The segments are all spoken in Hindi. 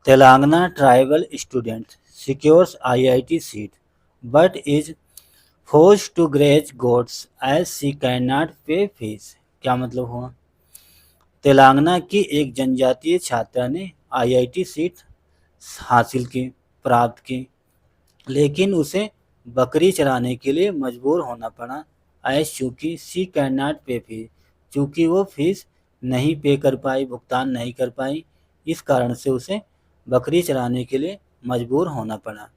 Telangana tribal student secures IIT seat but is forced to graze goats as she cannot pay fees। क्या मतलब हुआ? तेलंगाना की एक जनजातीय छात्रा ने आईआईटी सीट हासिल की प्राप्त की, लेकिन उसे बकरी चराने के लिए मजबूर होना पड़ा एज चूँकि शी कैन नॉट पे फीस, चूँकि वो फीस नहीं पे कर पाई, भुगतान नहीं कर पाई, इस कारण से उसे बकरी चराने के लिए मजबूर होना पड़ा।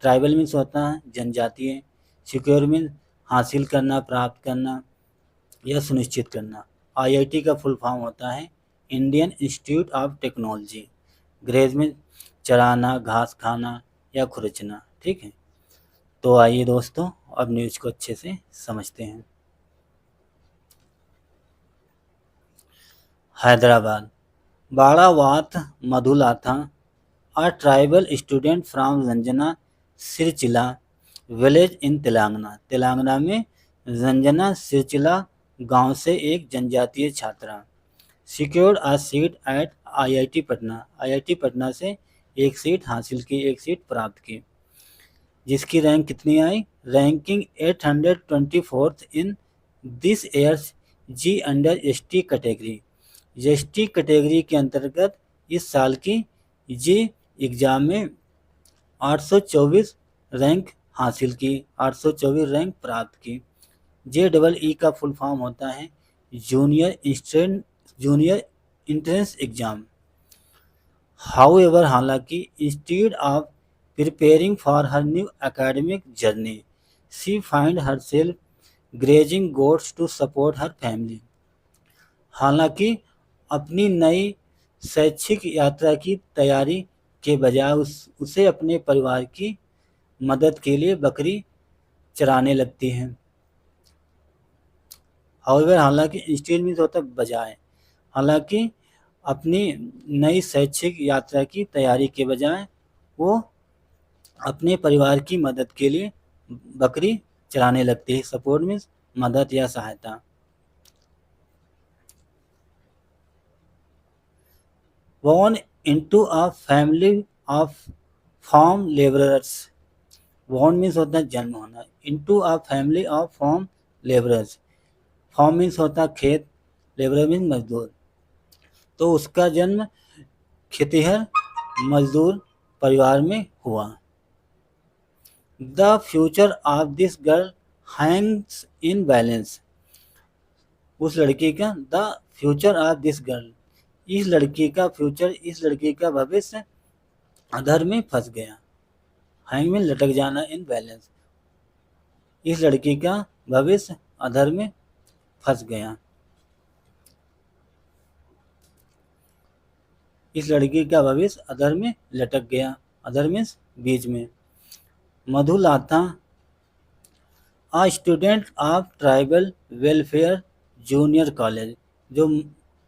ट्राइबल मीन्स होता है जनजातीय, सिक्योर मीन्स हासिल करना, प्राप्त करना या सुनिश्चित करना। आईआईटी का फुल फॉर्म होता है Indian Institute of Technology. Graze में चराना, घास खाना या खुरचना। ठीक है, तो आइए दोस्तों अब न्यूज़ को अच्छे से समझते हैं। Hyderabad, Badavath Madhulatha, a tribal student from Zanjana Sircilla village in Telangana. Telangana में जंजना सिरचिला गांव से एक जनजातीय छात्रा secured a seat at IIT Patna. IIT Patna से एक सीट हासिल की, एक सीट प्राप्त की, जिसकी रैंक कितनी आई? Ranking 824 in this years JEE under ST category. ST category के अंतर्गत इस साल की जी एग्ज़ाम में 824 रैंक हासिल की, 824 रैंक प्राप्त की। JEE का फुल फॉर्म होता है जूनियर इंट्रेंस एग्ज़ाम। हाउएवर, हालांकि instead of preparing for her new academic journey she find herself grazing goats to support her family. हालांकि अपनी नई शैक्षिक यात्रा की तैयारी के बजाय उसे अपने परिवार की मदद के लिए बकरी चराने लगती हैं। हाउएवर, हालांकि इंस्टीड मीन्स होता है बजाय, हालांकि अपनी नई शैक्षिक यात्रा की तैयारी के बजाय वो अपने परिवार की मदद के लिए बकरी चराने लगती है। सपोर्ट मीन्स मदद या सहायता। Born into a family of farm laborers। born means होता है जन्म होना, into a family of farm laborers। farm means होता है खेत, लेबर मीन्स मजदूर, तो उसका जन्म खेतिहर मजदूर परिवार में हुआ। The future of this girl Hanks in balance. उस लड़की का the future of this girl, इस लड़की का फ्यूचर, इस लड़की का भविष्य अधर में फंस गया। हैंग में लटक जाना, इन बैलेंस, इस लड़की का भविष्य अधर में फंस गया। इस लड़की का भविष्य अधर में लटक गया। अधर मीन्स बीच में। Madhulatha, a student of tribal welfare junior college. जो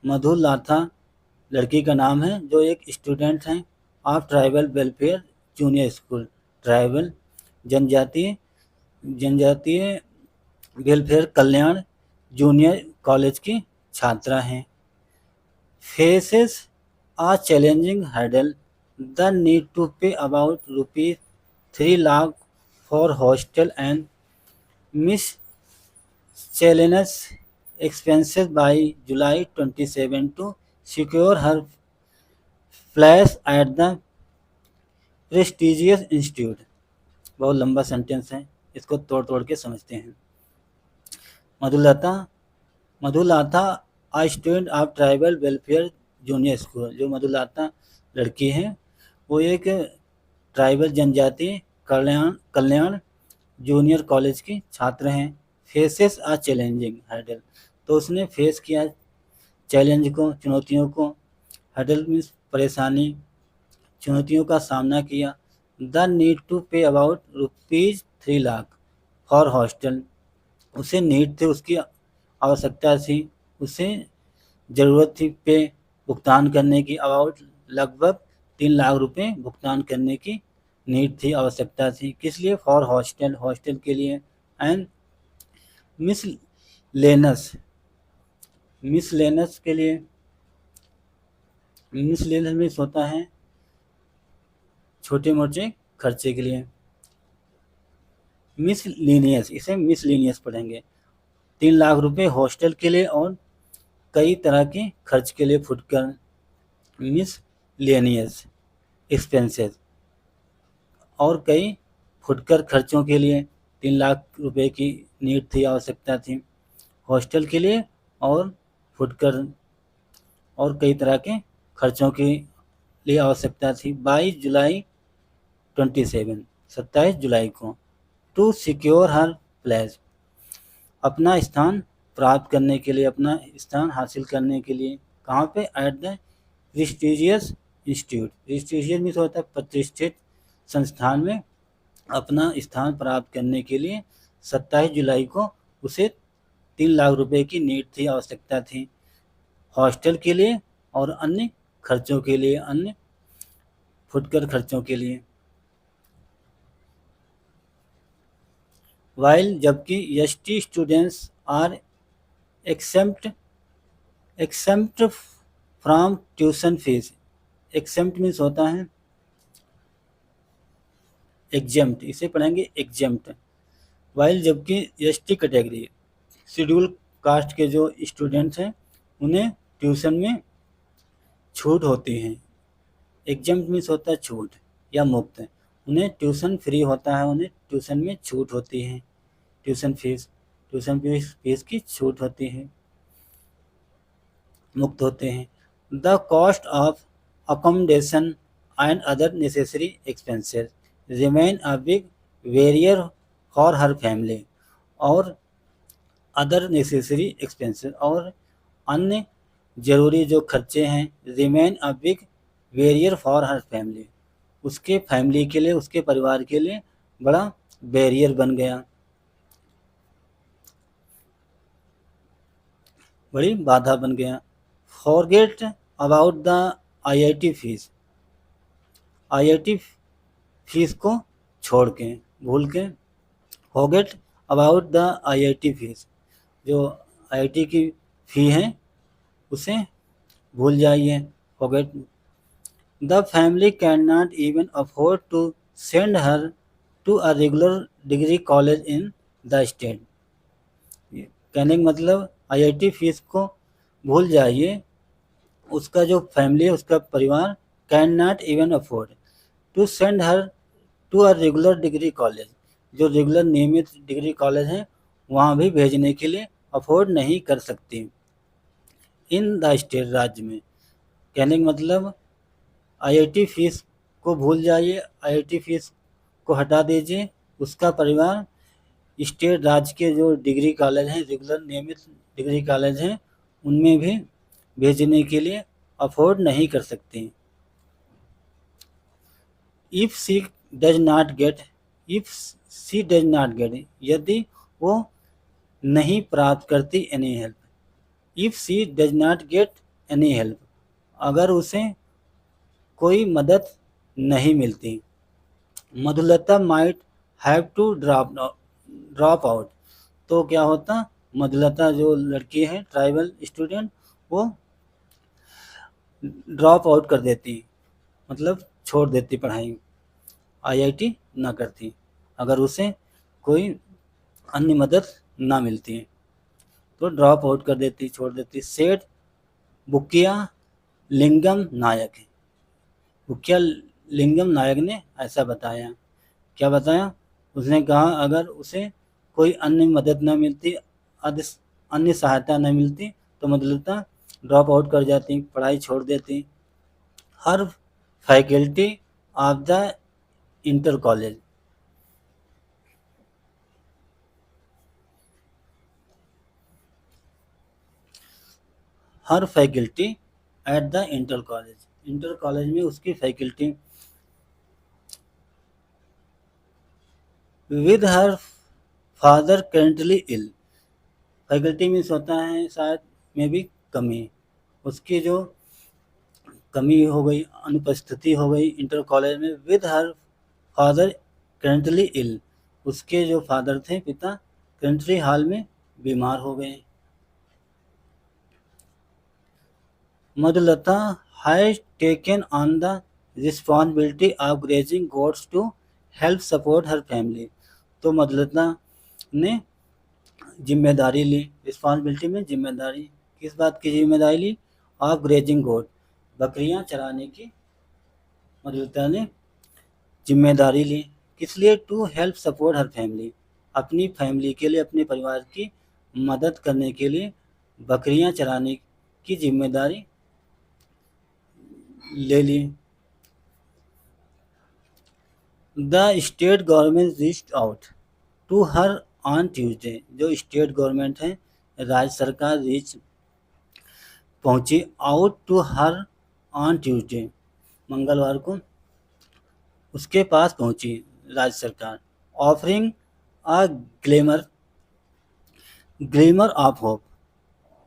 मधुलाथा लड़की का नाम है, जो एक स्टूडेंट हैं of tribal welfare junior school. Tribal जनजातीय वेलफेयर कल्याण जूनियर कॉलेज की छात्रा हैं। Faces a challenging hurdle, the need to pay about ₹3 lakh for hostel and mess challenge expenses by July 27 to secure her place at the prestigious institute। बहुत लंबा सेंटेंस है, इसको तोड़ तोड़ के समझते हैं। Madhulata, Madhulatha a student of tribal welfare junior school. जो मधुलाथा लड़की है वो एक ट्राइबल जनजाति कल्याण जूनियर कॉलेज की छात्र हैं। फेसेस आ चैलेंजिंग हर्डल, तो उसने फेस किया चैलेंज को, चुनौतियों को। हर्डल मीन्स परेशानी, चुनौतियों का सामना किया। The need to pay about ₹3 lakh for hostel, उसे नीड थे, उसकी आवश्यकता थी, उसे ज़रूरत थी पे भुगतान करने की, अबाउट लगभग 3 लाख रुपए भुगतान करने की नीड थी, आवश्यकता थी। किस लिए? फॉर हॉस्टल, हॉस्टल के लिए। एंड मिसलेनस, मिसलेनस के लिए। मिसलेनस मीन्स होता है छोटे मोटे खर्चे के लिए। मिसलिनियस, इसे मिसलिनियस पढ़ेंगे। 3 लाख रुपए हॉस्टल के लिए और कई तरह के खर्च के लिए फुटकर। मिसलेनियस एक्सपेंसेस, और कई फुटकर खर्चों के लिए 3 लाख रुपए की नीड थी, आवश्यकता थी हॉस्टल के लिए और फुटकर और कई तरह के खर्चों के लिए आवश्यकता थी। 22 जुलाई 27 जुलाई को टू सिक्योर हर प्लेस, अपना स्थान प्राप्त करने के लिए, अपना स्थान हासिल करने के लिए। कहाँ पे? At the prestigious institute. Prestigious means होता है प्रतिष्ठित संस्थान में अपना स्थान प्राप्त करने के लिए 27 जुलाई को उसे 3 लाख रुपए की नीड थी, आवश्यकता थी हॉस्टल के लिए और अन्य खर्चों के लिए, अन्य फुटकर खर्चों के लिए। वाइल, जबकि ST students are exempt exempt from tuition fees. exempt means होता है exempt, इसे पढ़ेंगे exempt। वाइल, जबकि एसटी कैटेगरी शेड्यूल कास्ट के जो स्टूडेंट्स हैं उन्हें ट्यूशन में छूट होती है। exempt मीन्स होता है छूट या मुक्त, उन्हें ट्यूशन फ्री होता है, उन्हें ट्यूशन में छूट होती है। ट्यूशन फीस की छूट होती है, मुक्त होते हैं। The cost of accommodation and other necessary expenses remain a big barrier for her family, और अदर नेसेसरी एक्सपेंसेस और अन्य ज़रूरी जो खर्चे हैं, remain a big barrier for her family, उसके फैमिली के लिए, उसके परिवार के लिए बड़ा बैरियर बन गया, बड़ी बाधा बन गया। Forget about the IIT fees, IIT fees को छोड़ के, भूल के। Forget about the IIT fees, जो आईआईटी की फ़ी है उसे भूल जाइए। Forget the family can not even afford to send her to a regular degree college in the state. कहने का मतलब आईआईटी फीस को भूल जाइए, उसका जो फैमिली है, उसका परिवार can not even afford to send her to a regular degree college, जो रेगुलर नियमित डिग्री कॉलेज हैं वहाँ भी भेजने के लिए अफोर्ड नहीं कर सकती इन द स्टेट, राज्य में। कहने का मतलब आईआईटी फीस को भूल जाइए, आईआईटी फीस को हटा दीजिए, उसका परिवार स्टेट राज्य के जो डिग्री कॉलेज हैं, रेगुलर नियमित डिग्री कॉलेज हैं, उनमें भी भेजने के लिए अफोर्ड नहीं कर सकती। If she does not get, if she does not get, यदि वो नहीं प्राप्त करती any help. If she does not get any help, अगर उसे कोई मदद नहीं मिलती। Madhulata might have to drop out, तो क्या होता, मधुलता जो लड़की है ट्राइबल स्टूडेंट, वो ड्रॉप आउट कर देती, मतलब छोड़ देती पढ़ाई, आईआईटी ना करती अगर उसे कोई अन्य मदद ना मिलती, तो ड्रॉप आउट कर देती, छोड़ देती। सेठ बुकिया लिंगम नायक, बुकिया लिंगम नायक ने ऐसा बताया। क्या बताया? उसने कहा अगर उसे कोई अन्य मदद न मिलती, अन्य सहायता न मिलती, तो मधुलता ड्रॉप आउट कर जाती, पढ़ाई छोड़ देती। Her faculty of the inter college, her faculty at the inter college, inter college में उसकी faculty. With her father currently ill, faculty means होता है शायद में भी कमी, उसकी जो कमी हो गई, अनुपस्थिति हो गई इंटर कॉलेज में। विद हर फादर करेंटली इल, उसके जो फादर थे, पिता, करेंटली हाल में बीमार हो गए। Madhulata has taken on the responsibility of grazing goats to help support her family. तो मधुलता ने जिम्मेदारी ली, रिस्पॉन्सिबिलिटी में जिम्मेदारी, किस बात की जिम्मेदारी ली? ऑफ ग्रेजिंग गोड, बकरियां चराने की मधुलता ने जिम्मेदारी ली। किस लिए? To help support her family, अपनी फैमिली के लिए, अपने परिवार की मदद करने के लिए बकरियां चराने की जिम्मेदारी ले ली। The state government reached out to her on Tuesday, जो स्टेट गवर्नमेंट है, राज्य सरकार रीच पहुंची out to her on Tuesday, मंगलवार को उसके पास पहुंची राज्य सरकार, offering a glamour glimmer of hope,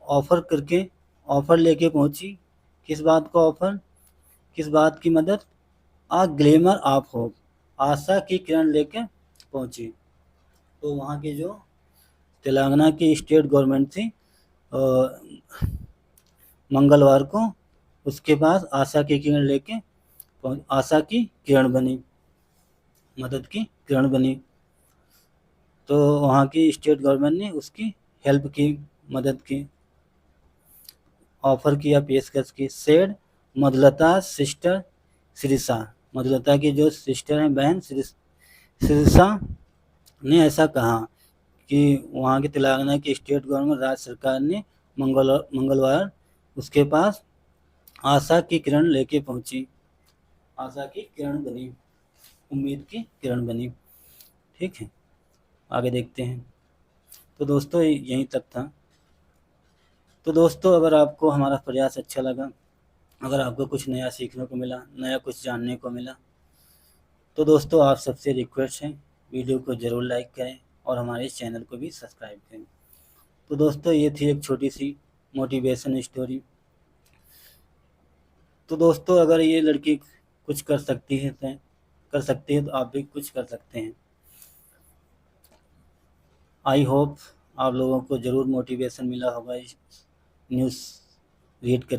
offer करके, ऑफर लेके पहुंची, किस बात को ऑफर, किस बात की मदद? अ ग्लेमर ऑफ होप, आशा की किरण लेके पहुंची। तो वहाँ की जो तेलंगाना की स्टेट गवर्नमेंट थी, मंगलवार को उसके पास आशा की किरण लेके आशा की किरण बनी, मदद की किरण बनी। तो वहाँ की स्टेट गवर्नमेंट ने उसकी हेल्प की, मदद की, ऑफर किया, पेशकश की। सेड मधुलता सिस्टर सिरिसा, मधुलता की जो सिस्टर हैं, बहन सिरिसा ने ऐसा कहा कि वहाँ के तेलंगाना की स्टेट गवर्नमेंट, राज्य सरकार ने मंगलवार उसके पास आशा की किरण लेके पहुंची, आशा की किरण बनी, उम्मीद की किरण बनी। ठीक है, आगे देखते हैं। तो दोस्तों यहीं तक था। तो दोस्तों अगर आपको हमारा प्रयास अच्छा लगा, अगर आपको कुछ नया सीखने को मिला, नया कुछ जानने को मिला, तो दोस्तों आप सबसे रिक्वेस्ट है, वीडियो को ज़रूर लाइक करें और हमारे चैनल को भी सब्सक्राइब करें। तो दोस्तों ये थी एक छोटी सी मोटिवेशन स्टोरी। तो दोस्तों अगर ये लड़की कुछ कर सकती है तो आप भी कुछ कर सकते हैं। आई होप आप लोगों को ज़रूर मोटिवेशन मिला होगा इस न्यूज़ रीड कर